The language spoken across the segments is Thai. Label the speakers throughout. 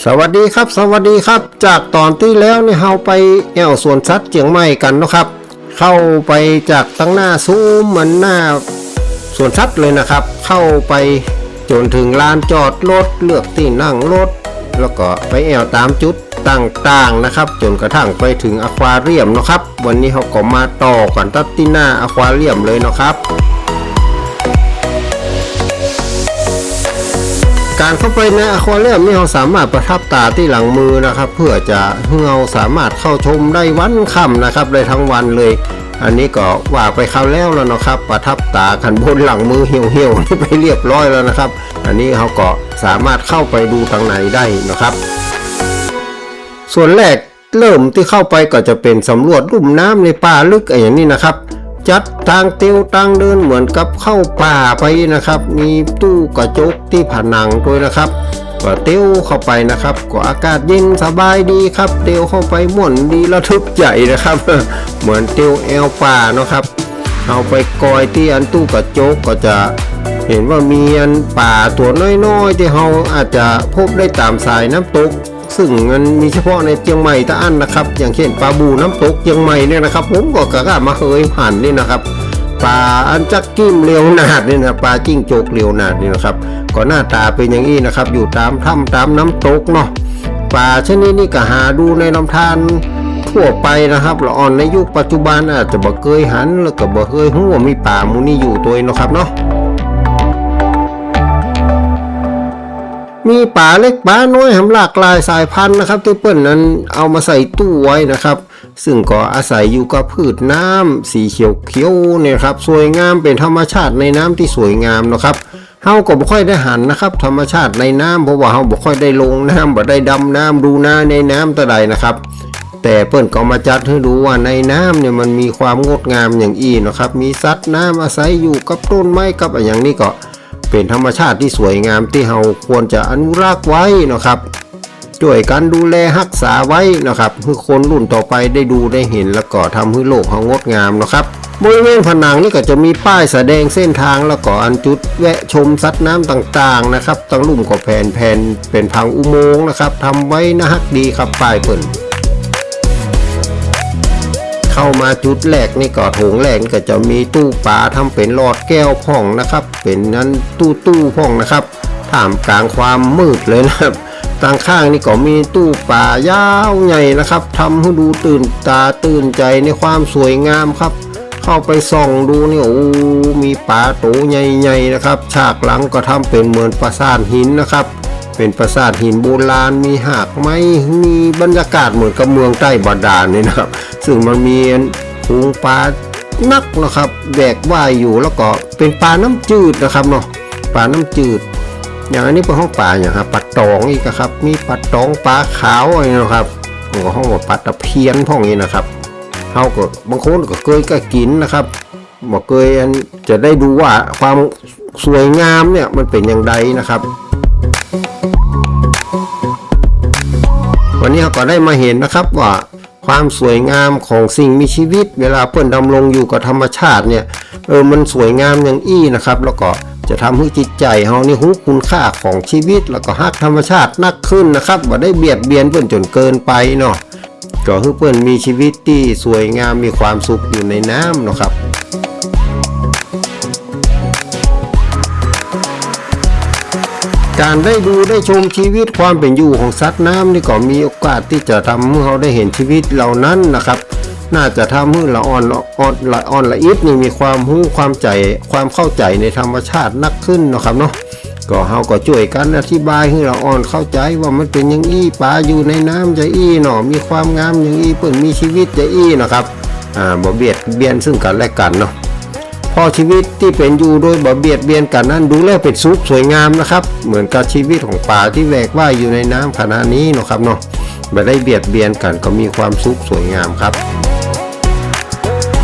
Speaker 1: สวัสดีครับสวัสดีครับจากตอนที่แล้วเนี่ยเราไปแอวสวนสัตว์เจียงใหม่กันนะครับเข้าไปจากตั้งหน้าซุ้มเหมือนหน้าสวนสัตว์เลยนะครับเข้าไปจนถึงลานจอดรถเลือกที่นั่งรถแล้วก็ไปแอวตามจุดต่างๆนะครับจนกระทั่งไปถึงอควาเรียมนะครับวันนี้เขาก็มาต่อกันตัดที่หน้าอควาเรียมเลยนะครับการเข้าไปในอควาเรียมนี่เราสามารถประทับตาที่หลังมือนะครับเพื่อจะให้เราสามารถเข้าชมได้วันค่ำนะครับได้ทั้งวันเลยอันนี้ก็ว่าไปคราวแล้วนะครับประทับตาขันบนหลังมือเหี่ยวๆไปเรียบร้อยแล้วนะครับอันนี้เขาก็สามารถเข้าไปดูทางไหนได้นะครับส่วนแรกเริ่มที่เข้าไปก็จะเป็นสำรวจลุ่มน้ำในป่าลึกอย่างนี้นะครับจัดทางเตียวทางเดินเหมือนกับเข้าป่าไปนะครับมีตู้กระจกที่ผนังด้วยนะครับก็เตียวเข้าไปนะครับก็อากาศเย็นสบายดีครับเตียวเข้าไปม่วนดีระทึกใจนะครับ เหมือนเตียวแอลป่านะครับเอาไปกอยที่อันตู้กระจกก็จะเห็นว่ามีอันป่าตัวน้อยๆที่เราอาจจะพบได้ตามสายน้ำตกซึ่งมันมีเฉพาะในเชียงใหม่ตะอันนะครับอย่างเช่นปลาบูน้ำตกเชียงใหม่เนี่ยนะครับผมก็กล้ามาเคยผ่านนี่นะครับปลาอันจักกิ้มเลียวนาดนี่นะปลาจิ้งจกเลียวนาดนี่นะครับก็หน้าตาเป็นอย่างนี้นะครับอยู่ตามถ้ำตามน้ำตกเนาะปลาชนิดนี้ก็หาดูในลำธารทั่วไปนะครับละอ่อนในยุคปัจจุบันอาจจะบ่เคยหันแล้วก็บ่เคยรู้ว่ามีปลามูนี่อยู่ตัวนะครับเนาะมีป่าเล็กป่าน้อยหลากหลายสายพันธุ์นะครับที่เปิ้ลนั้นเอามาใส่ตู้ไว้นะครับซึ่งก็อาศัยอยู่กับพืชน้ำสีเขียวๆเนี่ยครับสวยงามเป็นธรรมชาติในน้ำที่สวยงามนะครับเฮาก็บ่ค่อยได้หันนะครับธรรมชาติในน้ำเพราะว่าเฮาบ่ค่อยได้ลงน้ำบ่ได้ดำน้ำดูน้าในน้ำตะใดนะครับแต่เปิ้ลก็มาจัดให้ดูว่าในน้ำเนี่ยมันมีความงดงามอย่างอี้นะครับมีสัตว์น้ำอาศัยอยู่กับต้นไม้กับอย่างนี้ก็เป็นธรรมชาติที่สวยงามที่เราควรจะอนุรักษ์ไว้นะครับด้วยการดูแลรักษาไว้นะครับเพื่อคนรุ่นต่อไปได้ดูได้เห็นแล้วก็ทำให้โลกเรางดงามนะครับบริเวณผนังนี่ก็จะมีป้ายแสดงเส้นทางแล้วก็อันจุดแวะชมสัตว์น้ำต่างๆนะครับตั้งลุ่มก็แผ่นเป็นพังอุโมงค์นะครับทำไว้น่ารักดีครับป้ายเปิ่นเข้ามาจุดแรกนี่ก็โถงแรกก็จะมีตู้ปลาทำเป็นหลอดแก้วพ่องนะครับเป็นนั้นตู้พ่องนะครับท่ามกลางความมืดเลยนะครับทางข้างนี่ก็มีตู้ปลายาวใหญ่นะครับทำให้ดูตื่นตาตื่นใจในความสวยงามครับเข้าไปส่องดูนี่โอ้มีปลาโตใหญ่ๆนะครับฉากหลังก็ทำเป็นเหมือนปราสาทหินนะครับเป็นปราสาทหินโบราณมีหากไม้มีบรรยากาศเหมือนกับเมืองใต้บาดาลนี่นะครับซึ่งมันมีฝูงปลานักนะครับแบกว่ายอยู่แล้วก็เป็นปลาน้ำจืดนะครับเนาะปลาน้ำจืดอย่างอันนี้เป็นห้องปลาอย่างครับปลาตองอีกครับมีปลาตองปลาขาวอะไรนะครับก็ห้องว่าปลาตะเพียนพ่องนี้นะครับเขาก็บางคนก็เคยก็กินนะครับบอกเคยจะได้ดูว่าความสวยงามเนี่ยมันเป็นอย่างไรนะครับวันนี้เราก็ได้มาเห็นนะครับว่าความสวยงามของสิ่งมีชีวิตเวลาเปิ้นดำรงอยู่กับธรรมชาติเนี่ยมันสวยงามอย่างอี้นะครับแล้วก็จะทำให้จิตใจเฮานี่รู้คุณค่าของชีวิตแล้วก็ฮักธรรมชาตินักขึ้นนะครับบ่ได้เบียดเบียนเปิ้นจนเกินไปเนาะก็ให้เปิ้นมีชีวิตที่สวยงามมีความสุขอยู่ในน้ำนะครับการได้ดูได้ชมชีวิตความเป็นอยู่ของสัตว์น้ำนี่ก็มีโอกาสที่จะทำให้เขาได้เห็นชีวิตเหล่านั้นนะครับน่าจะทำให้ละอ่อนละอิดนี่มีความรู้ความเข้าใจในธรรมชาตินักขึ้นนะครับเนาะก็เขาก็ช่วยกันอธิบายให้ละอ่อนเข้าใจว่ามันเป็นอย่างอี้ปลาอยู่ในน้ำจะอี้เนาะมีความงามอย่างอี้เปิ่นมีชีวิตจะอี้นะครับบ่เบียดเบียนซึ่งกันและกันเนาะพอชีวิตที่เป็นอยู่โดยบ่เบียดเบียนกันนั้นดูแลเป็นสุขสวยงามนะครับเหมือนกับชีวิตของปลาที่แหวกว่ายอยู่ในน้ำขณะนี้นะครับเนาะไม่ได้เบียดเบียนกันก็มีความสุขสวยงามครับ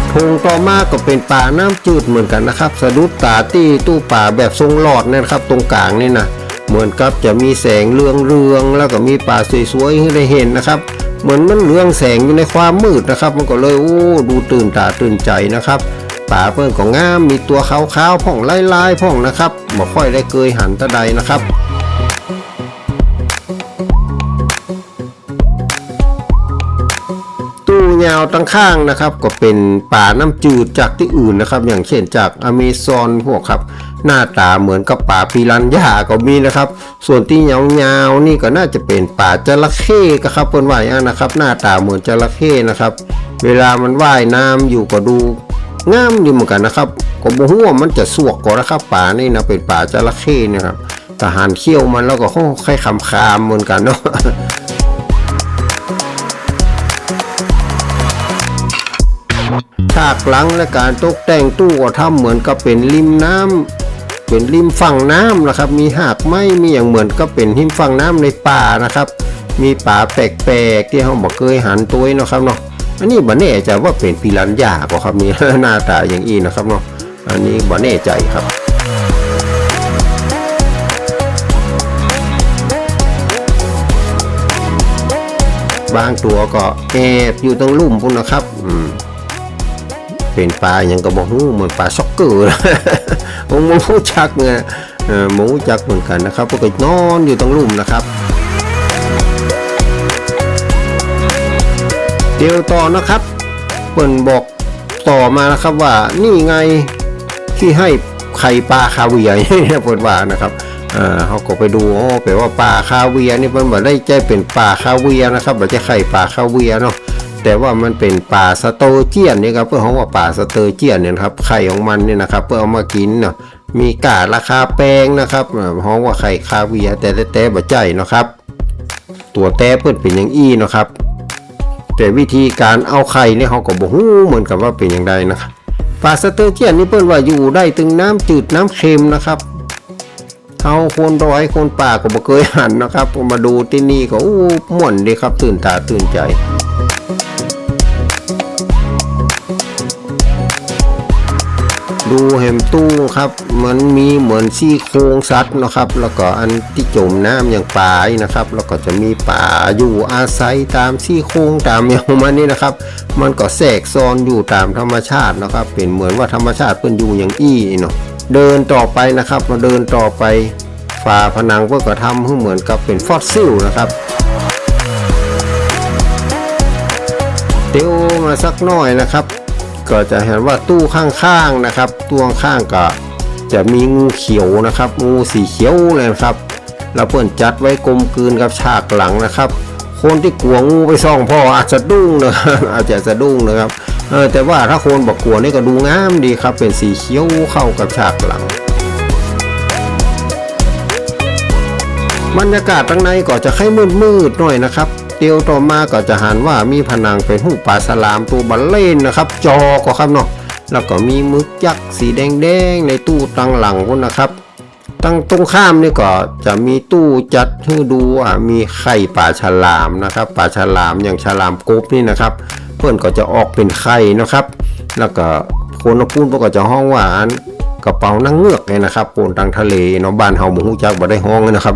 Speaker 1: โถงต่อมาก็เป็นปลาน้ำจืดเหมือนกันนะครับสะดุดตาที่ตู้ปลาแบบทรงหลอดนะครับตรงกลางนี่นะเหมือนกับจะมีแสงเรืองแล้วก็มีปลาสวยๆให้ได้เห็นนะครับเหมือนมันเรืองแสงอยู่ในความมืดนะครับมันก็เลยดูตื่นตาตื่นใจนะครับปลาเปิ้ลก็งามมีตัวขาวๆพ่องลายๆพ่องนะครับบ่ค่อยได้เคยหันตะใดนะครับ ยาวตั้งข้างนะครับก็เป็นป่าน้ำจืดจากที่อื่นนะครับอย่างเช่นจากอเมซอนพวกครับหน้าตาเหมือนกับป่าปิรันย่าก็มีนะครับส่วนที่ยาวๆนี่ก็น่าจะเป็นป่าจระเข้ครับเปิ้นว่าอย่างนะครับหน้าตาเหมือนจระเข้นะครับเวลามันว่ายน้ำอยู่ก็ดูงามอยู่เหมือนกันนะครับก็บ่ฮู้ว่ามันจะสวกก่อนนะครับป่านี่นะเป็นป่าจระเข้นะครับทหารเขี้ยวมันแล้วก็ค่อยคำเหมือนกันเนาะฉากหลังและการตกแต่งตู้ก็ทำเหมือนกับเป็นริมน้ำเป็นริมฝั่งน้ำนะครับมีหากไม้มีอย่างเหมือนก็เป็นริมฝั่งน้ำในป่านะครับมีป่าแปลกๆที่เขาบอกเคยหันตัวนะครับเนาะอันนี้บ่แน่ใจว่าเป็นปิรันย่าก็ครับมีหน้าตาอย่างอีนะครับเนาะอันนี้บ่แน่ใจครับบางตัวก็แอบอยู่ตรงลุ่มพุ่นนะครับเป็นปลาอย่างกระบอกหูเหมือนปลาซ็อกเกอร์ผมหมูจักไงหมูจักเหมือนกันนะครับก็นอนอยู่ตรงลุ่มนะครับเดี๋ยวต่อนะครับเปิ่นบอกต่อมานะครับว่านี่ไงที่ให้ไข่ปลาคาเวียร์เนี่ยเปิ่นว่านะครับเขาก็ไปดูแปลว่าปลาคาเวียร์นี่เปิ่นบอกได้ใจเป็นปลาคาเวียร์นะครับไม่ใช่ไข่ปลาคาเวียร์เนาะแต่ว่ามันเป็นปลาสโตเจียนนี่ครับเพื่อเขาว่าปลาสโตเจียนเนี่ยครับไข่ของมันเนี่ยนะครับเพื่อเอามากินเนาะมีกาดราคาแพงนะครับเขาว่าไข่คาเวียร์แต่บ่ใจนะครับตัวแต่เพิ่นเป็นอย่างอี้นะครับแต่วิธีการเอาไข่เนี่ยเขาก็บ่ฮู้เหมือนกับว่าเป็นอย่างใดนะครับปลาสโตเจียนนี่เพิ่นว่าอยู่ได้ถึงน้ำจืดน้ำเค็มนะครับเขาคนร้อยคนป่าก็บ่เคยหันนะครับมาดูที่นี่ก็ม่วนดีครับตื่นตาตื่นใจดูแหมตู้ครับมันมีเหมือนซี่โครงสัตว์นะครับแล้วก็อันที่จมน้ำอย่างปลานะครับแล้วก็จะมีป่าอยู่อาศัยตามซี่โครงตามอย่างมันนี่นะครับมันก็แทรกซ้อนอยู่ตามธรรมชาตินะครับเป็นเหมือนว่าธรรมชาติเพิ่นอยู่อย่างอี้เนาะเดินต่อไปนะครับมาเดินต่อไปฝาผนังเพิ่นก็ทำให้เหมือนกับเป็นฟอสซิลนะครับเดี๋ยวมาสักหน่อยนะครับก็จะเห็นว่าตู้ข้างๆนะครับตู้ข้างก็จะมีงูเขียวนะครับงูสีเขียวเลยครับแล้วเพิ่นจัดไว้กลมกลืนกับฉากหลังนะครับคนที่กลัวงูไปซ่องพ่ออาจจะดุ้งนะครับอาจจะสะดุ้งนะครับแต่ว่าถ้าคนบอกกลัวนี่ก็ดูงามดีครับเป็นสีเขียวเข้ากับฉากหลังบรรยากาศข้างในก็จะให้มืดๆหน่อยนะครับเดียวต่อมาก็จะหันว่ามีผนังเป็นหูปลาสลามตัวบัลเล่นนะครับจอก็ครับเนาะแล้วก็มีมึกยักษ์สีแดงๆในตู้ตั้งหลังพุ่นนะครับตั้งตรงข้ามนี่ก็จะมีตู้จัดให้ดูมีไข่ปลาฉลามนะครับปลาฉลามอย่างฉลามกบนี่นะครับเพื่อนก็จะออกเป็นไข่นะครับแล้วก็คนพูดพวกก็จะห้องว่ากระเป๋านั่งเงือกเนี่ยนะครับโคนทางทะเลเนาะบ้านเฮาบ่ฮู้จักบ่ได้ห้องนะครับ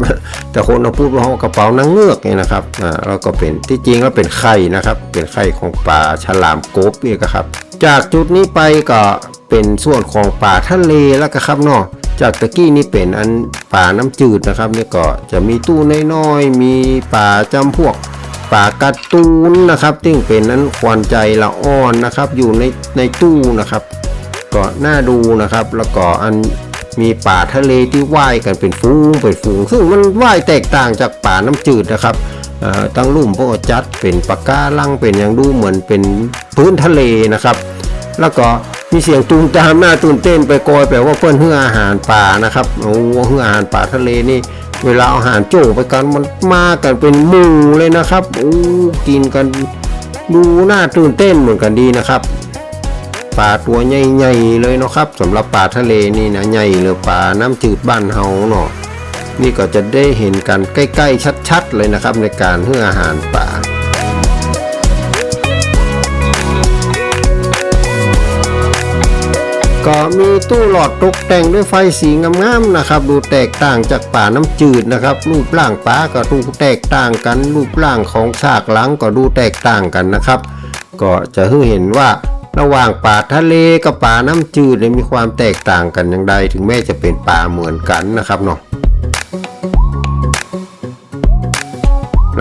Speaker 1: แต่คนเราพูดว่าห้องกระเป๋านั่งเงือกเนี่ยนะครับแล้วก็เป็นที่จริงแล้วเป็นไข่นะครับเป็นไข่ของปลาฉลามกบนี่ครับจากจุดนี้ไปก็เป็นส่วนของป่าทะเลแล้วก็ครับเนาะจากตะกี้นี่เป็นอันป่าน้ำจืดนะครับนี่ก็จะมีตู้น้อยๆมีป่าจำพวกป่าการ์ตูนนะครับซึ่งเป็นนั้นควันใจละอ่อนนะครับอยู่ในตู้นะครับก็น่าดูนะครับแล้วก็อันมีป่าทะเลที่ว่ายกันเป็นฝูงซึ่งมันว่ายแตกต่างจากป่าน้ำจืดนะครับตั้งลุ่มพวกจัดเป็นปะการังเป็นอย่างดูเหมือนเป็นพื้นทะเลนะครับแล้วก็มีเสียงตูมตามหน้าตื่นเต้นไปโกยแปลว่าเพื่อนเฮืออาหารป่านะครับเฮืออาหารป่าทะเลนี่เวลาอาหารโจ้ไปกันมันมากันเป็นหมู่เลยนะครับกินกันดูน่าตื่นเต้นเหมือนกันดีนะครับปลาตัวใหญ่ๆเลยเนาะครับสำหรับปลาทะเลนี่นะใหญ่เลยปลาน้ำจืดบ้านเฮาเนาะนี่ก็จะได้เห็นกันใกล้ๆชัดๆเลยนะครับในการให้อาหารปลาก็มีตู้หลอดตกแต่งด้วยไฟสีงามๆนะครับดูแตกต่างจากป่าน้ำจืดนะครับรูปร่างปลาก็ดูแตกต่างกันรูปร่างของฉากหลังก็ดูแตกต่างกันนะครับก็จะให้เห็นว่าระหว่างป่าทะเลกับป่าน้ำจืดมีความแตกต่างกันอย่างใดถึงแม้จะเป็นป่าเหมือนกันนะครับเนาะ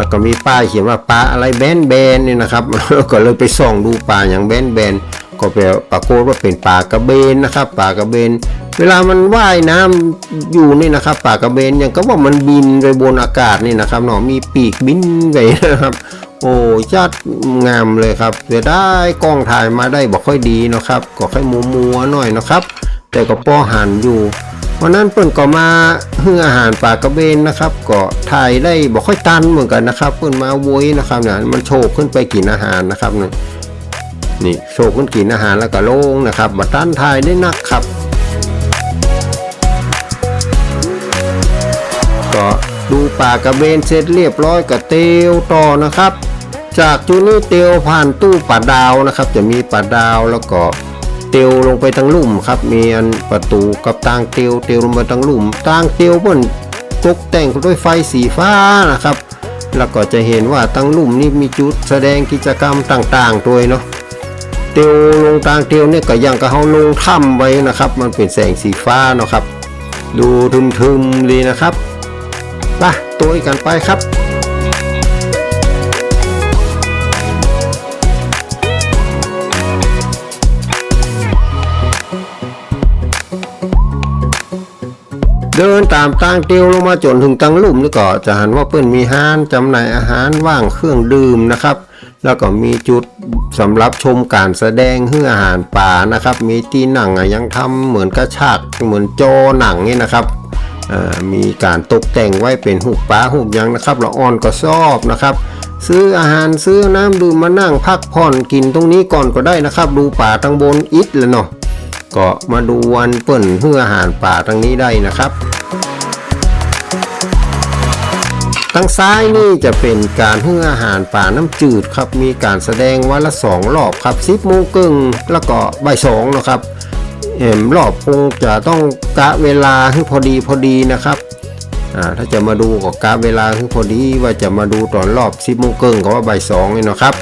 Speaker 1: แล้วก็มีป้ายเขียนว่าปลาอะไรแบนนี่นะครับแล้วก็เลยไปส่องดูปลาอย่างแบนก็ไปปรากฏว่าเป็นปลากระเบนนะครับปลากระเบนเวลามันว่ายน้ำอยู่นี่นะครับปลากระเบนอย่างก็ว่ามันบินไปบนอากาศนี่นะครับเนาะมีปีกบินไปนะครับโอ้จัดงามเลยครับเสียได้กล้องถ่ายมาได้บอกค่อยดีนะครับก็ค่อยมัวหน่อยนะครับแต่ก็ป้อหันอยู่วันนั้นเปิ้นก็มาให้อาหารปลากระเบนนะครับก็ถ่ายได้บอกค่อยตันเหมือนกันนะครับเปิ้นมาโวยนะครับเนี่ยมันโฉบขึ้นไปกินอาหารนะครับนี่โฉบขึ้นกินอาหารแล้วก็ลงนะครับบัดตันถ่ายได้นักครับก็ดูปลากระเบนเสร็จเรียบร้อยก็เตียวต่อนะครับจากจุดนี้เตียวผ่านตู้ปลาดาวนะครับจะมีปลาดาวแล้วก็เตียวลงไปทางลุ่มครับมีอันประตูกับตางเตียวลงไปทางลุ่มตางเตียวเพิ่นตกแต่งด้วยไฟสีฟ้านะครับแล้วก็จะเห็นว่าทางลุ่มนี่มีจุดแสดงกิจกรรมต่างๆด้วยเนาะเตียวลงตางเตียวเนี่ยก็ยังกับเฮาลงถ้ำไว้นะครับมันเป็นแสงสีฟ้าเนาะครับดูทึมๆดีนะครับไปตัวกันไปครับเดินตามตางเตียวลงมาจนถึงตังลุ่มนี่ก็จะหันว่าเปิ้นมีห้านจำหน่ายอาหารว่างเครื่องดื่มนะครับแล้วก็มีจุดสำหรับชมการแสดงเพื่ออาหารป่านะครับมีที่หนังยังทำเหมือนกระชากเหมือนจอหนังนี่นะครับมีการตกแต่งไว้เป็นหูปลาหูยังนะครับละอ่อนก็ชอบนะครับซื้ออาหารซื้อน้ำดื่มมานั่งพักผ่อนกินตรงนี้ก่อนก็ได้นะครับดูป่าทางบนอิฐเลยเนาะก็มาดูวันเปิ่นเพื่ออาหารป่าทางนี้ได้นะครับทางซ้ายนี่จะเป็นการเพื่ออาหารป่าน้ำจืดครับมีการแสดงวันละ2 รอบครับ10 โมงครึ่งแล้วก็บ่าย 2นะครับรอบคงจะต้องกะเวลาให้พอดีนะครับถ้าจะมาดูก็กะเวลาให้พอดีว่าจะมาดูตอนรอบ10 โมงครึ่งก็ว่าบ่าย 2นี่นะครับ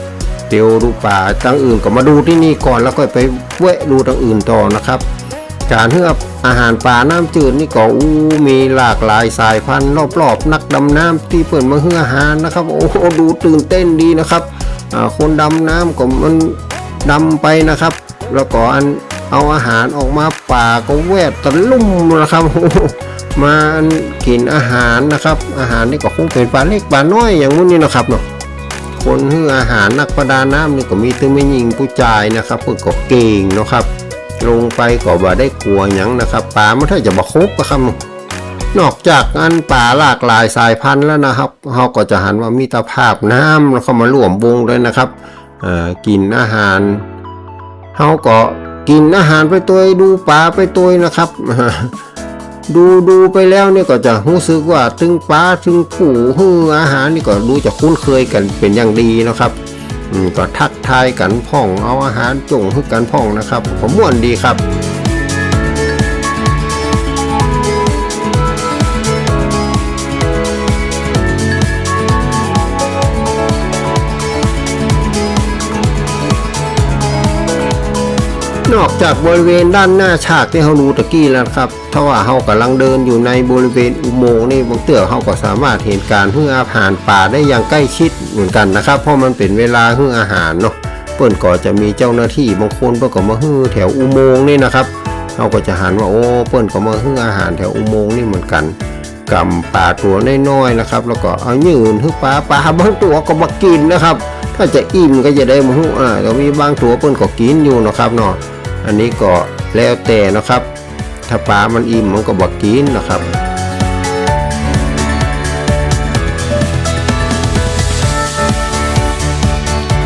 Speaker 1: เดี๋ยวดูป่าตั้งอื่นก็มาดูที่นี่ก่อนแล้วก็ไปแวะดูตั้งอื่นต่อนะครับการเพื่ออาหารป่าน้ำจืดนี่ก็มีหลากหลายสายพันธุ์รอบๆนักดำน้ำที่เปิดมาเพื่ออาหารนะครับโอ้ดูตื่นเต้นดีนะครับคนดำน้ำก็มันดำไปนะครับแล้วก็เอาอาหารออกมาป่าก็แวดตะลุ่มนะครับมากินอาหารนะครับอาหารนี่ก็คงเป็นปลาเล็กปลาน้อยอย่างนี้นะครับเนาะคนเพื่ออาหารนักประดาน้ำนี่ก็มีถึงไม่ยิงผู้ชายนะครับเพื่อก็เก่งเนาะครับลงไปก็บ่ได้กลัวหยังนะครับป่าไม่ใช่จะบ่ครบนะครับนอกจากป่าหลากหลายสายพันธุ์แล้วนะครับเขาก็จะหันว่ามีตภาพน้ำแล้วเข้ามาร่วมวงด้วยนะครับกินอาหารเขาก็กินอาหารไปตัวดูป่าไปตัวนะครับดูไปแล้วเนี่ยก็จะรู้สึกว่าถึงปลาถึงผู้หื้ออาหารนี่ก็ดูจะคุ้นเคยกันเป็นอย่างดีนะครับก็ทักทายกันพ่องเอาอาหารจงให้กันพ่องนะครับผมม่วนดีครับนอกจากบริเวณด้านหน้าฉากที่เราดูตะกี้แล้วครับถ้าว่าเรากำลังเดินอยู่ในบริเวณอุโมงค์นี่บางเตื้อเราก็สามารถเห็นการให้อาหารป่าได้อย่างใกล้ชิดเหมือนกันนะครับเพราะมันเป็นเวลาให้อาหารเนาะเปิ้นก็จะมีเจ้าหน้าที่บางคนเปิ้นก็มาให้แถวอุโมงค์นี่นะครับเราก็จะหันว่าโอ้เปิ้นก็มาให้อาหารแถวอุโมงค์นี่เหมือนกันกำปลาตัวน้อยๆนะครับแล้วก็เอายืนให้ปลาบางตัวก็มากินนะครับถ้าจะอิ่มก็จะได้มาให้แต่มีบางตัวเปิ้นก็กินอยู่นะครับเนาะอันนี้ก็แล้วแต่นะครับถ้าปลามันอิ่มมันก็บอกกินนะครับ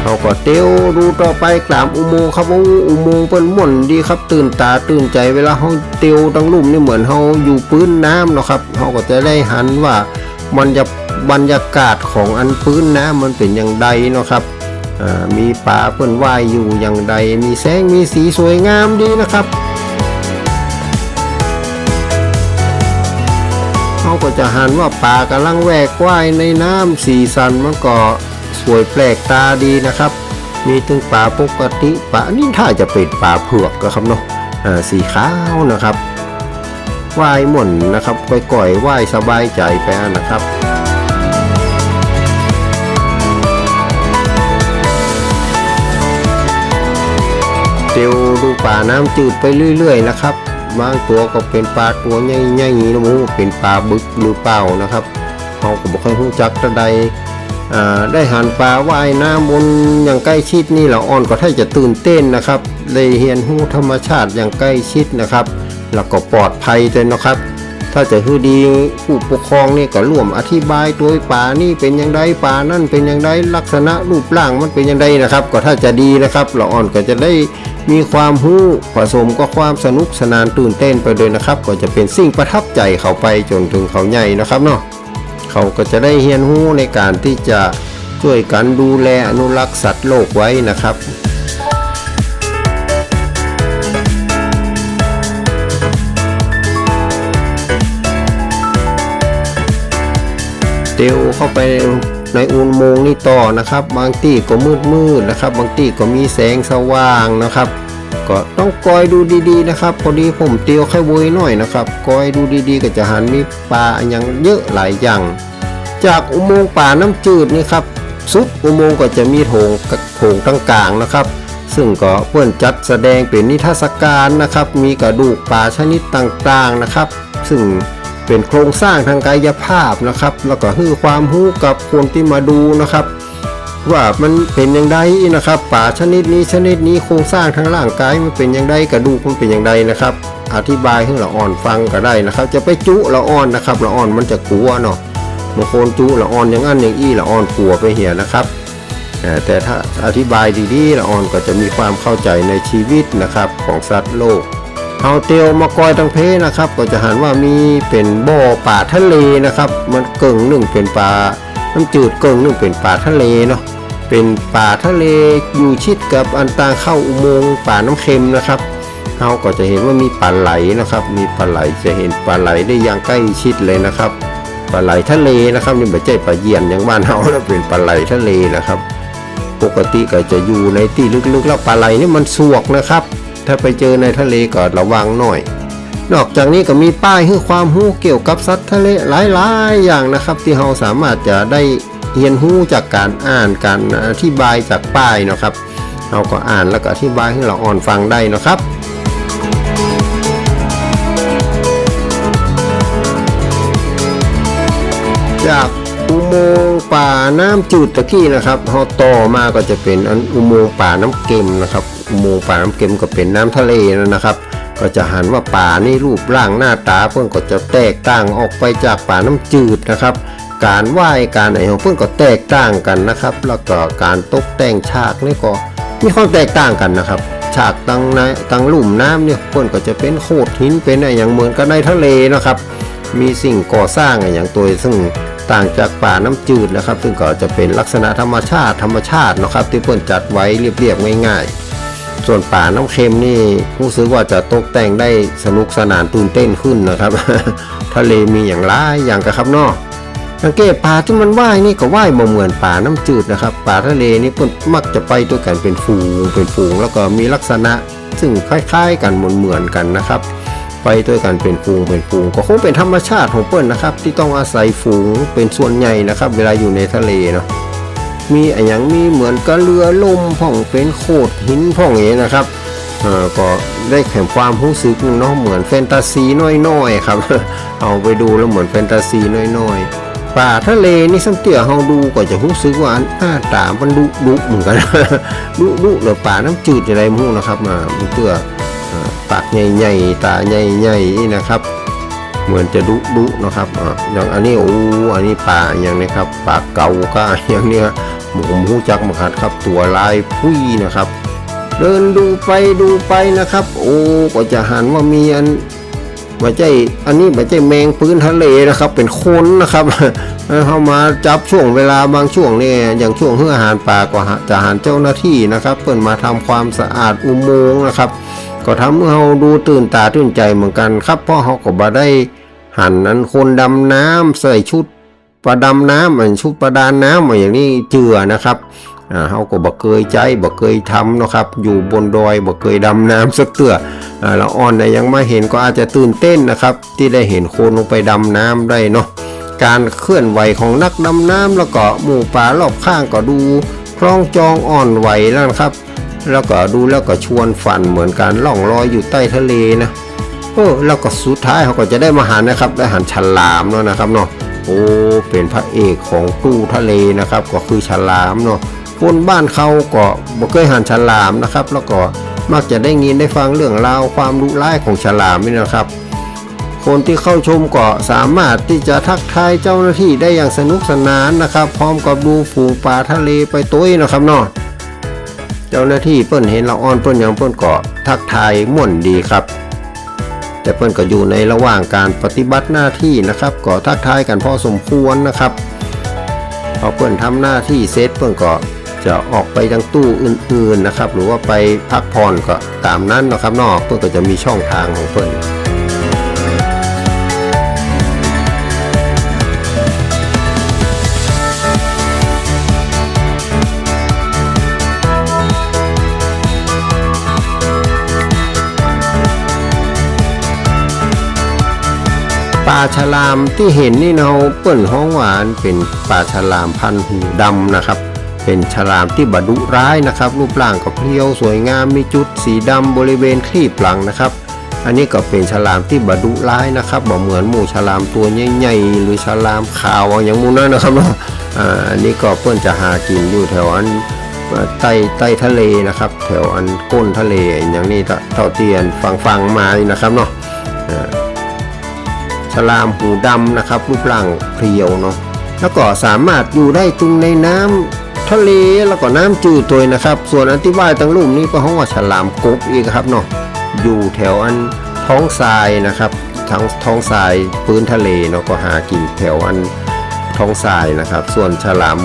Speaker 1: เขาก็เตี้ยวดูต่อไปกลางอุโมงค์ครับอุโมงค์เป็นม่วนดีครับตื่นตาตื่นใจเวลาเขาเตี้ยวตั้งลุ่มนี่เหมือนเขาอยู่พื้นน้ำนะครับเขาก็จะได้หันว่ามันจะบรรยากาศของพื้นน้ำมันเป็นอย่างใดเนาะครับมีปลาเปิ้นว่ายอยู่อย่างใดมีแสงมีสีสวยงามดีนะครับเขาก็จะหันว่าปลากำลังแหวกว่ายในน้ำสีสันมันก็สวยแปลกตาดีนะครับมีถึงปลาปกติปลานี่ถ้าจะเป็นปลาเผือกก็ครับเนาะสีขาวนะครับว่ายหม่นนะครับก่อยๆว่ายสบายใจไปนะครับ เตียวดูปลาน้ำจืดไปเรื่อยๆนะครับบางตัวก็เป็นปลาตัวใหญ่ๆนะมูเป็นปลาบึกหรือเปล่านะครับเขาก็บอกให้รู้จักตะใดได้หันปลาว่ายน้ำบนอย่างใกล้ชิดนี่ละอ่อนก็ถ้าจะตื่นเต้นนะครับเลยเรียนรู้ธรรมชาติอย่างใกล้ชิดนะครับแล้วก็ปลอดภัยเลยนะครับถ้าจะคือดีผู้ปกครองนี่ก็ร่วมอธิบายตัวปลานี่เป็นอย่างไรปลานั่นเป็นอย่างไรลักษณะรูปร่างมันเป็นอย่างไรนะครับก็ถ้าจะดีนะครับละอ่อนก็จะได้มีความรู้ผสมก็ความสนุกสนานตื่นเต้นไปเลยนะครับก็จะเป็นสิ่งประทับใจเขาไปจนถึงเขาใหญ่นะครับเนาะเขาก็จะได้เรียนรู้ในการที่จะช่วยกันดูแลอนุรักษ์สัตว์โลกไว้นะครับเตียวเข้าไปในอุโมงค์นี่ต่อนะครับบางที่ก็มืดนะครับบางที่ก็มีแสงสว่างนะครับก็ต้องคอยดูดีๆนะครับพอดีผมเตียวแค่โวยหน่อยนะครับคอยดูดีๆก็จะหันมีปลาอย่างเยอะหลายอย่างจากอุโมงค์ป่าน้ำจืดนี่ครับสุดอุโมงค์ก็จะมีโถงตั้งกลางนะครับซึ่งก็เพื่อนจัดแสดงเป็นนิทรรศการนะครับมีกระดูกปลาชนิดต่างๆนะครับซึ่งเป็นโครงสร้างทางกายภาพนะครับแล้วก็ให้ความรู้กับคนที่มาดูนะครับว่ามันเป็นอย่างไรนะครับป่าชนิดนี้โครงสร้างทางร่างกายมันเป็นอย่างไรกระดูกมันเป็นอย่างไรนะครับอธิบายให้ละอ่อนฟังก็ได้นะครับจะไปจุละอ่อนนะครับละอ่อนมันจะกลัวเนาะบางคนจุละอ่อนอย่างนั้นอย่างอี้ละอ่อนกลัวไปเหี่ยนะครับแต่ถ้าอธิบายดีๆละอ่อนก็จะมีความเข้าใจในชีวิตนะครับของสัตว์โลกเอาเตียวมากอยตังเพนะครับก็จะหันว่ามีเป็นบ่อป่าทะเลนะครับมันเกิ่งหนึ่งเป็นปลาน้ำจืดเกิ่งหนึ่งเป็นป่าทะเลเนาะเป็นป่าทะเลอยู่ชิดกับอันตาเข้าอุโมงค์ป่าน้ำเค็มนะครับเราก็จะเห็นว่ามีปลาไหลนะครับมีปลาไหลจะเห็นปลาไหลได้อย่างใกล้ชิดเลยนะครับปลาไหลทะเลนะครับนี่ไม่ใช่ปลาเยี่ยนอย่างบ้านเราแล้วเป็นปลาไหลทะเลนะครับปกติก็จะอยู่ในที่ลึกๆแล้วปลาไหลนี่มันสวกนะครับถ้าไปเจอในทะเลก็ระวังหน่อยนอกจากนี้ก็มีป้ายให้ความรู้เกี่ยวกับสัตว์ทะเลหลายๆอย่างนะครับที่เราสามารถจะได้เรียนรู้จากการอ่านการอธิบายจากป้ายนะครับเราก็อ่านแล้วก็อธิบายให้เราอ่อนฟังได้นะครับจากอุโมงค์ป่าน้ำจืดตะกี้นะครับเราต่อมาก็จะเป็นอุโมงค์ป่าน้ำเค็มนะครับอุโมงค์ป่าน้ำเค็มก็เป็นน้ำทะเลนะครับก็จะหันว่าป่านี่รูปร่างหน้าตาเพื่อนก็จะแตกต่างออกไปจากป่าน้ำจืดนะครับการว่ายการอะไรของเพื่อนก็แตกต่างกันนะครับแล้วก็การตกแต่งฉากนี่ก็มีความแตกต่างกันนะครับฉากตั้งหลุมน้ำเนี่ยเพื่อนก็จะเป็นโขดหินเป็นอะไรอย่างเหมือนกันในทะเลนะครับมีสิ่งก่อสร้างอย่างตัวซึ่งต่างจากป่าน้ำจืดนะครับซึ่งก็จะเป็นลักษณะธรรมชาตินะครับที่เพื่อนจัดไว้เรียบๆง่ายๆส่วนป่าน้ำเค็มนี่รู้สึกว่าจะตกแต่งได้สนุกสนานตื่นเต้นขึ้นนะครับ ทะเลมีอย่างไรอย่างกระครับนอกสังเกตป่าที่มันว่ายนี่ก็ว่ายบ่เหมือนป่าน้ำจืดนะครับป่าทะเลนี่เพื่อนมักจะไปด้วยกันเป็นฝูงแล้วก็มีลักษณะซึ่งคล้ายๆกันเหมือนกันนะครับไปด้วยกันเป็นฝูงก็คงเป็นธรรมชาติของเปิ้ลนะครับที่ต้องอาศัยฝูงเป็นส่วนใหญ่นะครับเวลาอยู่ในทะเลเนาะมีอย่างมีเหมือนกับเรือล่มพ่องเป็นโขดหินพ่องอย่างนี้นะครับก็ได้แข่งความรู้สึกเนาะเหมือนแฟนตาซีน้อยๆครับ เอาไปดูแล้วเหมือนแฟนตาซีน้อยๆป่าทะเลนี่สัมเตี่ยเราดูก็จะรู้สึกว่าหน้าตามันดุเหมือนกัน ดุหรือป่าน้ำจืดอะไรมุ่งนะครับมันเพื่อปากใหญ่ๆตาใหญ่ๆนะครับเหมือนจะดุนะครับอย่างอันนี้อันนี้ปลาอย่างนี้ครับปลาเก่าก็อย่างนี้ผมรู้จักมาขัดครับตัวลายพุ้ยนะครับเดินดูไปนะครับก็จะหันว่ามีอันไม่ใช่อันนี้ไม่ใช่แมงพื้นทะเลนะครับเป็นคนนะครับเข้ามาจับช่วงเวลาบางช่วงนี่อย่างช่วงอาหารปลาก็จะหันเจ้าหน้าที่นะครับเปิดมาทำความสะอาดอุโมงค์นะครับก็ทำให้เราดูตื่นตาตื่นใจเหมือนกันครับเพราะเขาก็บ่ได้หันนั้นคนดำน้ำใส่ชุดประดำน้ำเหมือนชุดประดานน้ำอย่างนี้เจือนะครับเขาก็บ่เคยใจบ่เคยทำนะครับอยู่บนดอยบ่เคยดำน้ำสักเตื้อละอ่อนยังไม่เห็นก็อาจจะตื่นเต้นนะครับที่ได้เห็นคนลงไปดำน้ำได้เนาะการเคลื่อนไหวของนักดำน้ำแล้วก็หมู่ป่ารอบข้างก็ดูคล้องจองอ่อนไหวแล้วนะครับ แล้วก็ดูแล้วก็ชวนฝันเหมือนการล่องลอยอยู่ใต้ทะเลนะแล้วก็สุดท้ายเขาก็จะได้มาหันนะครับได้หันฉลามแล้วนะครับเนาะเป็นพระเอกของตู้ทะเลนะครับก็คือฉลามเนาะคนบ้านเขาก็บ่เคยหันฉลามนะครับแล้วก็มักจะได้ยินได้ฟังเรื่องราวความดุร้ายของฉลามนี่นะครับคนที่เข้าชมก็สามารถที่จะทักทายเจ้าหน้าที่ได้อย่างสนุกสนานนะครับพร้อมกับดูฝูงปลาทะเลไปตุ้ยนะครับเนาะเจ้าหน้าที่เปิ้นเห็นละอ่อนเปิ้นอย่างเปิ้นก็ทักทายม่วนดีครับแต่เปิ้นก็อยู่ในระหว่างการปฏิบัติหน้าที่นะครับก็ทักทายกันพอสมควรนะครับพอเปิ้นทำหน้าที่เสร็จเปิ้นก็จะออกไปยังตู้อื่นๆนะครับหรือว่าไปพักผ่อนก็ตามนั้นนะครับเนาะเปิ้นก็จะมีช่องทางของเปิ้นปลาฉลามที่เห็นนี่เนาะเปิ้นฮ้องหวานเป็นปลาฉลามพันธุ์หูดำนะครับเป็นฉลามที่บดุร้ายนะครับรูปร่างก็เพรียวสวยงามมีจุดสีดำบริเวณครีบหลังนะครับอันนี้ก็เป็นฉลามที่บดุร้ายนะครับบ่เหมือนหมูฉลามตัวใหญ่ๆหรือฉลามขาวอย่างมูนั้นนะครับอันนี้ก็เปิ้นจะหากินอยู่แถวอันใต้ทะเลนะครับแถวอันก้นทะเลอย่างนี้เท่าเตียนฟังมานะครับเนาะฉลามหูดำนะครับรูปร่างเพรียวเนาะแล้วก็สามารถอยู่ได้ตรงในน้ำทะเลแล้วก็น้ำจืดตัวนะครับส่วนอันที่ว่ายตั้งลุ่มนี้ก็ห้องว่าฉลามกบอีกครับเนาะอยู่แถวอันท้องทรายนะครับทั้งท้องทรายพื้นทะเลเนาะก็หากินแถวอันท้องทรายนะครับส่วนฉลาม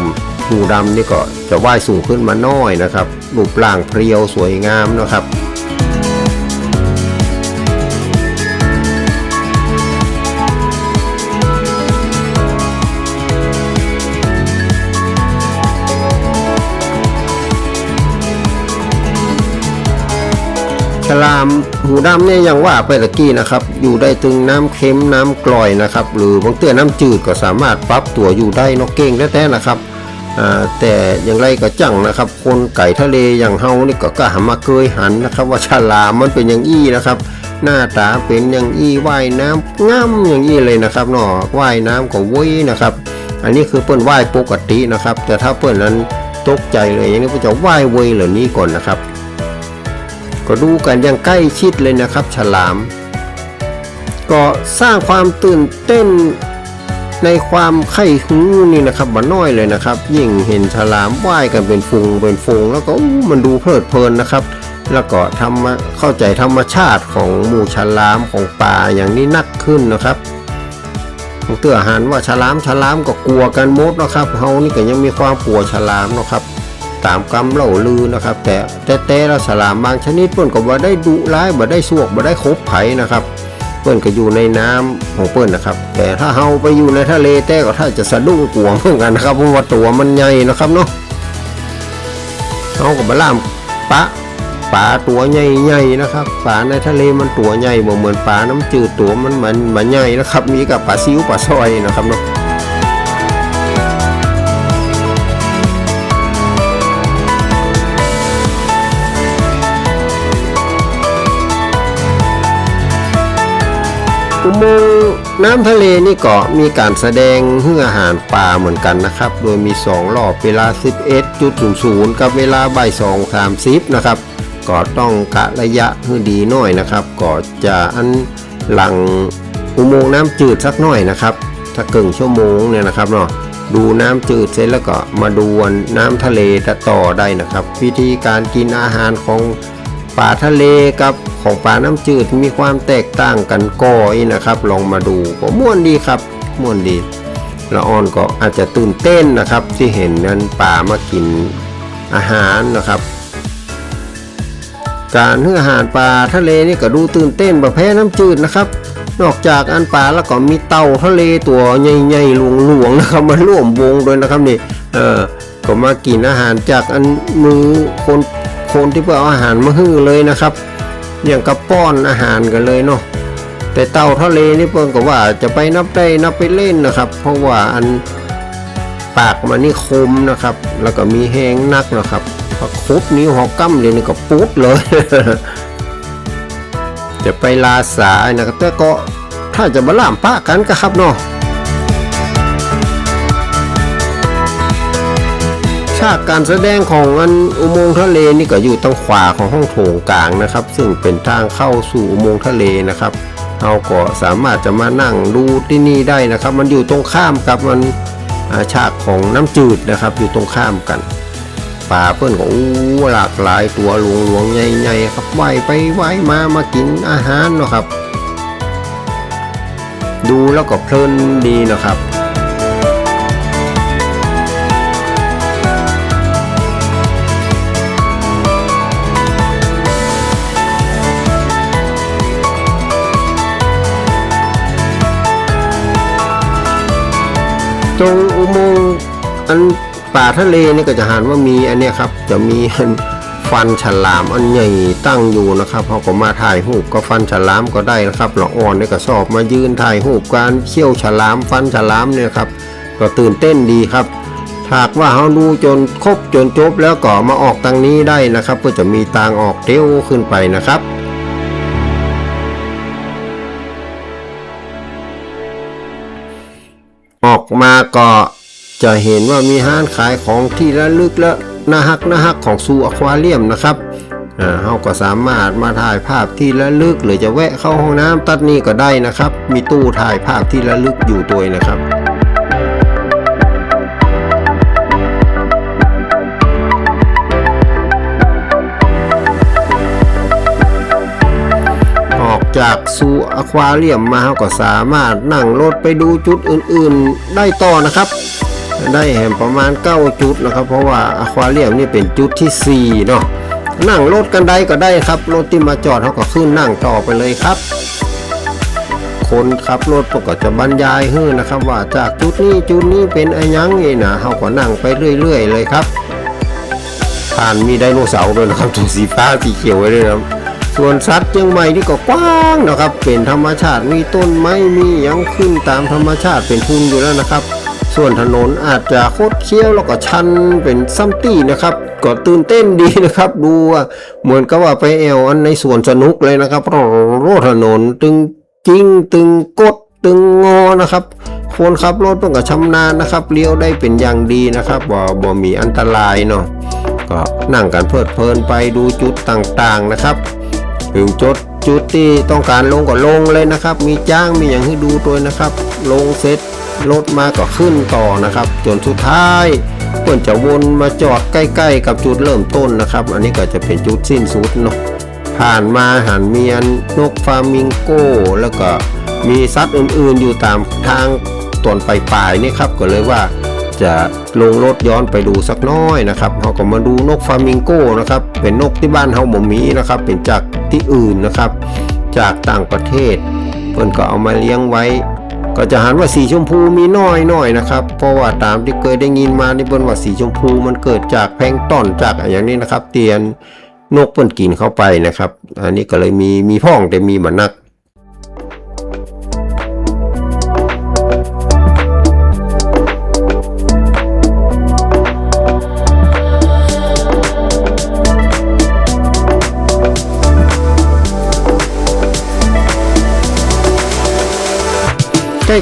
Speaker 1: หูดำนี่ก็จะว่ายสูงขึ้นมาน้อยนะครับรูปร่างเพรียวสวยงามนะครับฉลามหูดำเนี่ยอย่างว่าไปตะกี้นะครับอยู่ได้ถึงน้ำเค็มน้ำกร่อยนะครับหรือบางเตื้อน้ำจืดก็สามารถปรับตัวอยู่ได้นกเก่งแท้ๆนะครับแต่อย่างไรก็จังนะครับคนไก่ทะเลอย่างเฮานี่ก็หามาเคยหันนะครับว่าฉลามมันเป็นอย่างอี้นะครับหน้าตาเป็นอย่างอี้ว่ายน้ำง่ำอย่างอี้เลยนะครับเนาะว่ายน้ำก็วุ้ยนะครับอันนี้คือเปิ้นว่ายปกตินะครับแต่ถ้าเปิ้นนั้นตกใจเลยอย่างนี้ก็จะว่ายวุ้ยเหล่านี้ก่อนนะครับก็ดูกันอย่างใกล้ชิดเลยนะครับฉลามก็สร้างความตื่นเต้นในความไข้หูนี่นะครับบ่น้อยเลยนะครับยิ่งเห็นฉลามว่ายกันเป็นฝูงแล้วก็มันดูเพลิดเพลินนะครับแล้วก็เข้าใจธรรมชาติของหมู่ฉลามของป่าอย่างนี้นักขึ้นนะครับเตื้อหันว่าฉลามก็กลัวกันหมดนะครับเฮานี่ก็ยังมีความกลัวฉลามนะครับตามคำเล่าลือนะครับแต่ละฉลามบางชนิดเปิ้นก็บ่ได้ดุร้ายบ่ได้สวกบ่ได้คบไผนะครับเปิ้นก็อยู่ในน้ำของเปิ้นนะครับแต่ถ้าเฮาไปอยู่ในทะเลแต่ก็ถ้าจะสะดุ้งกลัวเหมือนกันนะครับเพราะว่าตัวมันใหญ่นะครับเนาะเฮาก็บ่ล่ามปลาตัวใหญ่ๆนะครับปลาในทะเลมันตัวใหญ่บ่เหมือนปลาน้ำจืดตัวมันใหญ่นะครับมีกับปลาซิวปลาสร้อยนะครับเนาะอุโมงค์น้ำทะเลนี่ก็มีการแสดงให้อาหารปลาเหมือนกันนะครับโดยมี2รอบเวลา 11:00 กับเวลาบ่าย 2:30 นะครับก็ต้องกะระยะให้ดีหน่อยนะครับก็จะหลังอุโมงค์น้ำจืดสักหน่อยนะครับถ้าเกินชั่วโมงเนี่ยนะครับเนาะดูน้ำจืดเสร็จแล้วก็มาดูน้ำทะเลต่อได้นะครับวิธีการกินอาหารของปลาทะเลกับของปลาน้ำจืดมีความแตกต่างกันก้อยนะครับลองมาดูก็ม่วนดีครับม่วนดีละอ่อนก็อาจจะตื่นเต้นนะครับที่เห็นนั้นปลามากินอาหารนะครับการให้อาหารปลาทะเลนี่ก็ดูตื่นเต้นแบบแพ้น้ำจืดนะครับนอกจากอันปลาแล้วก็มีเต่าทะเลตัวใหญ่ๆหลวงๆนะครับมาร่วมวงด้วยนะครับนี่ก็มากินอาหารจากอันมือคนที่เพื่อเอาอาหารมาฮื้อเลยนะครับอย่างกับป้อนอาหารกันเลยเนาะแต่เต่าทะเลนี่เพิ่นก็ว่าจะไปนับไปเล่นนะครับเพราะว่าอันปากมันนี่คมนะครับแล้วก็มีแห้งนักนะครับ พอครบนิ้วหอกกั้มเลยนี่ก็ปุ๊บเลย จะไปลาสายนะครับแต่ก็ถ้าจะมาล่ามปะกันก็ครับเนาะฉากการแสดงของอุโมงค์ทะเลนี่ก็อยู่ทางขวาของห้องโถงกลางนะครับซึ่งเป็นทางเข้าสู่อุโมงค์ทะเลนะครับเราก็สามารถจะมานั่งดูที่นี่ได้นะครับมันอยู่ตรงข้ามกับฉากของน้ำจืดนะครับอยู่ตรงข้ามกันปลาเปิ้นก็หลากหลายตัวหลวงๆใหญ่ๆครับว่ายไปว่ายมากินอาหารเนาะครับดูแล้วก็เพลินดีนะครับตรงอุโมงค์ป่าทะเลนี่ก็จะเห็นว่ามีอันเนี้ยครับจะมีฟันฉลามอันใหญ่ตั้งอยู่นะครับเขาก็มาถ่ายรูปก็ฟันฉลามก็ได้นะครับละอ่อนนี่ก็ชอบมายืนถ่ายรูปการเขี่ยวฉลามฟันฉลามเนี่ยครับก็ตื่นเต้นดีครับหากว่าเขาดูจนครบจนจบแล้วก็มาออกทางนี้ได้นะครับเพื่อจะมีทางออกเตี้ยวขึ้นไปนะครับออกมาก็จะเห็นว่ามีห้านขายของที่ระลึกและน่าฮักของซูอควาเรียมนะครับเราก็สามารถมาถ่ายภาพที่ระลึกหรือจะแวะเข้าห้องน้ำตัดนี่ก็ได้นะครับมีตู้ถ่ายภาพที่ระลึกอยู่ตัวนะครับออกจากซูอควาเรียมมาเราก็สามารถนั่งรถไปดูจุดอื่นๆได้ต่อนะครับได้แหมประมาณ9จุดนะครับเพราะว่าอควาเรียมนี่เป็นจุดที่4เนาะนั่งรถกันได้ก็ได้ครับรถที่มาจอดเขาก็ขึ้นนั่งต่อไปเลยครับคนขับรถก็จะบรรยายให้นะครับว่าจากจุดนี้เป็นอะไรยังไงนะเขาก็นั่งไปเรื่อยๆเลยครับผ่านมีไดโนเสาร์ด้วยนะครับตัวสีฟ้าสีเขียวไว้ด้วยนะส่วนสัตว์เชียงใหม่นี่ก็กว้างนะครับเป็นธรรมชาติมีต้นไม้มียังขึ้นตามธรรมชาติเป็นทุ่งอยู่แล้วนะครับส่วนถนนอาจจะคดเคี้ยวแล้วก็ชันเป็นซัมตี้นะครับก็ตื่นเต้นดีนะครับดูว่าเหมือนกับว่าไปแอวในสวนสนุกเลยนะครับโรถนนตึงจริงตึงกดตึงงอนะครับคนขับรถต้องก็ชำนาญนะครับเลี้ยวได้เป็นอย่างดีนะครับบ่มีอันตรายเนาะก็นั่งกันเพลิดเพลินไปดูจุดต่างๆนะครับถึงจุดที่ต้องการลงก็ลงเลยนะครับมีจ้างมีอย่างให้ดูตัวนะครับลงเสร็จรถมาก็ขึ้นต่อนะครับจนสุดท้ายเพื่อนจะวนมาจอดใกล้ๆกับจุดเริ่มต้นนะครับอันนี้ก็จะเป็นจุดสิ้นสุดเนาะผ่านมาหันมีนกฟลามิงโก้แล้วก็มีสัตว์อื่นๆอยู่ตามทางตอนปลายๆนี่ครับก็เลยว่าจะลงรถย้อนไปดูสักน้อยนะครับเขาก็มาดูนกฟลามิงโก้นะครับเป็นนกที่บ้านเฮาบ่มีนะครับเป็นจากที่อื่นนะครับจากต่างประเทศเพื่อนก็เอามาเลี้ยงไว้ก็จะหันว่าสีชมพูมีน้อยนะครับเพราะว่าตามที่เคยได้ยินมาในบนว่าสีชมพูมันเกิดจากแพลงก์ต้นจากอย่างนี้นะครับเตียนนกเปิ้นกินเข้าไปนะครับอันนี้ก็เลยมีพ่องแต่มีบันนัก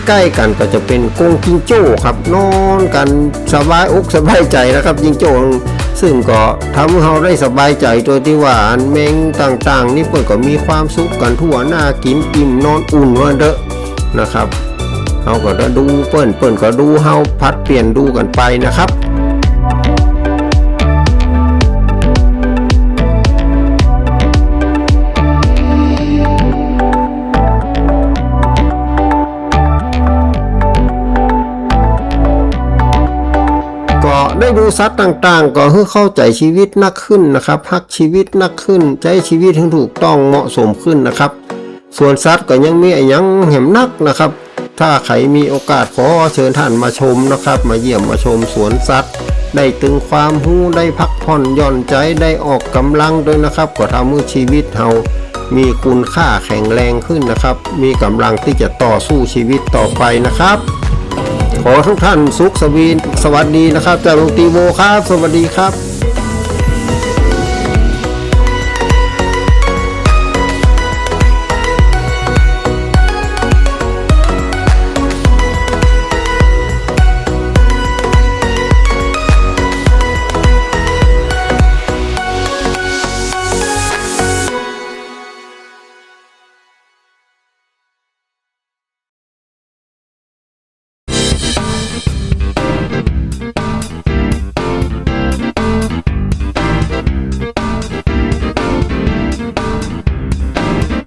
Speaker 1: ใกล้ๆกันก็จะเป็นกรงจิงโจ้ครับนอนกันสบายอกสบายใจนะครับจิงโจ้ซึ่งก็ทำให้เราได้สบายใจตัวที่ว่าแมงต่างๆนี่เปิดก็มีความสุขกันทั่วหน้ากินอิ่มนอนอุ่นว่าเด้อนะครับเราก็จะดูเปิ้นก็ดูเฮาพัดเปลี่ยนดูกันไปนะครับได้ดูสัตว์ต่างๆก็ให้เข้าใจชีวิตนักขึ้นนะครับฮักชีวิตนักขึ้นใช้ชีวิตให้ถูกต้องเหมาะสมขึ้นนะครับส่วนสัตว์ก็ยังมีอย่างแหมนักนะครับถ้าใครมีโอกาสขอเชิญท่านมาชมนะครับมาเยี่ยมมาชมสวนสัตว์ได้ตึงความรู้ได้พักผ่อนหย่อนใจได้ออกกำลังด้วยนะครับก็ทำให้ชีวิตเรามีคุณค่าแข็งแรงขึ้นนะครับมีกำลังที่จะต่อสู้ชีวิตต่อไปนะครับขอทุกท่านสุขสวัสดีนะครับจากลุงตีโบครับสวัสดีครับ